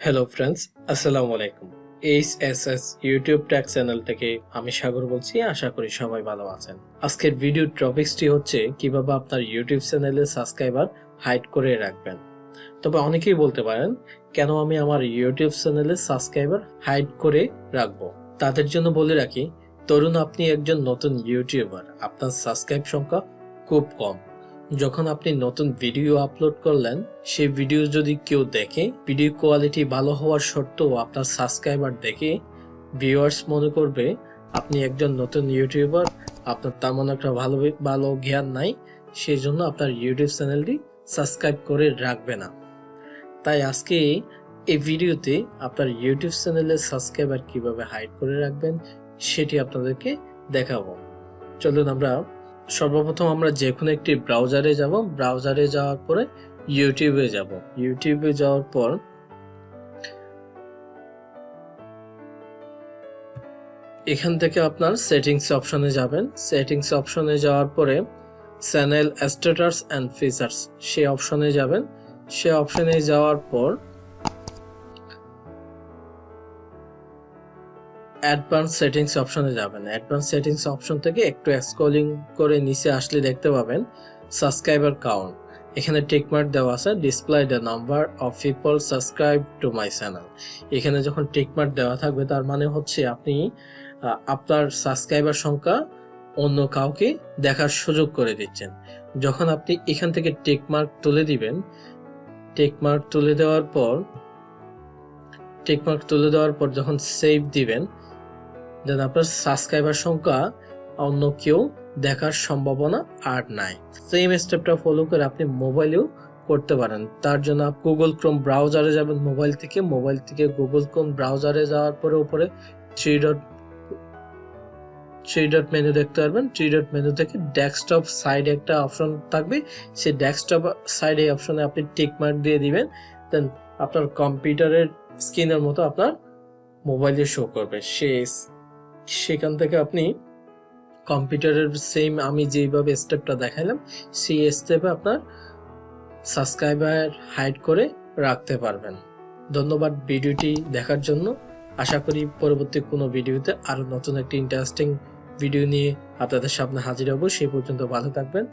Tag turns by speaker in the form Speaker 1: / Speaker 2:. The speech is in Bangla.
Speaker 1: হ্যালো ফ্রেন্ডস, আসসালামু আলাইকুম। এইচএসএস ইউটিউব ট্যাগ চ্যানেল থেকে আমি সাগর বলছি। আশা করি সবাই ভালো আছেন। আজকের ভিডিও টপিকসটি হচ্ছে কিভাবে আপনার ইউটিউব চ্যানেলে সাবস্ক্রাইবার হাইড করে রাখবেন। তবে অনেকেই বলতে পারেন, কেন আমি আমার ইউটিউব চ্যানেলে সাবস্ক্রাইবার হাইড করে রাখবো। তাদের জন্য বলে রাখি, ধরুন আপনি একজন নতুন ইউটিউবার, আপনার সাবস্ক্রাইব সংখ্যা খুব কম। যখন আপনি নতুন ভিডিও আপলোড করলেন, সেই ভিডিও যদি কেউ দেখে, ভিডিও কোয়ালিটি ভালো হওয়ার সত্ত্বেও আপনার সাবস্ক্রাইবার দেখে ভিউয়ার্স মনে করবে আপনি একজন নতুন ইউটিউবার, আপনার তেমন একটা ভালো জ্ঞান নাই, সেই জন্য আপনার ইউটিউব চ্যানেলটি সাবস্ক্রাইব করে রাখবে না। তাই আজকে এই ভিডিওতে আপনার ইউটিউব চ্যানেলের সাবস্ক্রাইবার কিভাবে হাইড করে রাখবেন সেটি আপনাদেরকে দেখাবো। চলুন সর্বপ্রথম আমরা যে কোনো একটি ব্রাউজারে যাব। ব্রাউজারে যাওয়ার পরে ইউটিউবে যাব। ইউটিউবে যাওয়ার পর এখান থেকে আপনার সেটিংস অপশনে যাবেন। সেটিংস অপশনে যাওয়ার পরে চ্যানেল স্ট্যাটাস এন্ড ফিচার্স সেই অপশনে যাবেন। সে অপশনে যাওয়ার পর অ্যাডভান্স সেটিংস অপশনে যাবেন। অ্যাডভান্স সেটিংস অপশন থেকে একটু স্ক্রলিং করে নিচে আসলে দেখতে পাবেন সাবস্ক্রাইবার কাউন্ট। এখানে টিক মার্ক দেওয়া আছে, display the number of people subscribe to my channel. এখানে যখন টিক মার্ক দেওয়া থাকবে তার মানে হচ্ছে আপনি আপনার সাবস্ক্রাইবার সংখ্যা অন্য কাউকে দেখার সুযোগ করে দিচ্ছেন। যখন আপনি এখান থেকে টিক মার্ক তুলে দিবেন, টিক মার্ক তুলে দেওয়ার পর যখন সেভ দিবেন, দেন আপনার সাবস্ক্রাইবার সংখ্যা অন্য কেউ দেখার সম্ভাবনা আর নাই। সেম স্টেপটা ফলো করে আপনি মোবাইলেও করতে পারেন। তার জন্য গুগল ক্রোম ব্রাউজারে যাবেন। মোবাইল থেকে গুগল ক্রোম ব্রাউজারে যাওয়ার পরে উপরে থ্রি ডট মেনু দেখতে পারবেন। থ্রি ডট মেনু থেকে ডেস্কটপ সাইডে একটা অপশন থাকবে, সেই ডেস্কটপ সাইডে অপশনে আপনি টিক মার্ক দিয়ে দিবেন। দেন আপনার কম্পিউটারের স্ক্রিনের মতো আপনার মোবাইলে শো করবে। সেখান থেকে আপনি কম্পিউটারের সেম আমি যেভাবে স্টেপটা দেখালাম সেই স্টেপে আপনার সাবস্ক্রাইবার হাইড করে রাখতে পারবেন। ধন্যবাদ ভিডিওটি দেখার জন্য। আশা করি পরবর্তী কোনো ভিডিওতে আরো নতুন একটি ইন্টারেস্টিং ভিডিও নিয়ে আপনাদের সামনে হাজির হব। সেই পর্যন্ত ভালো থাকবেন।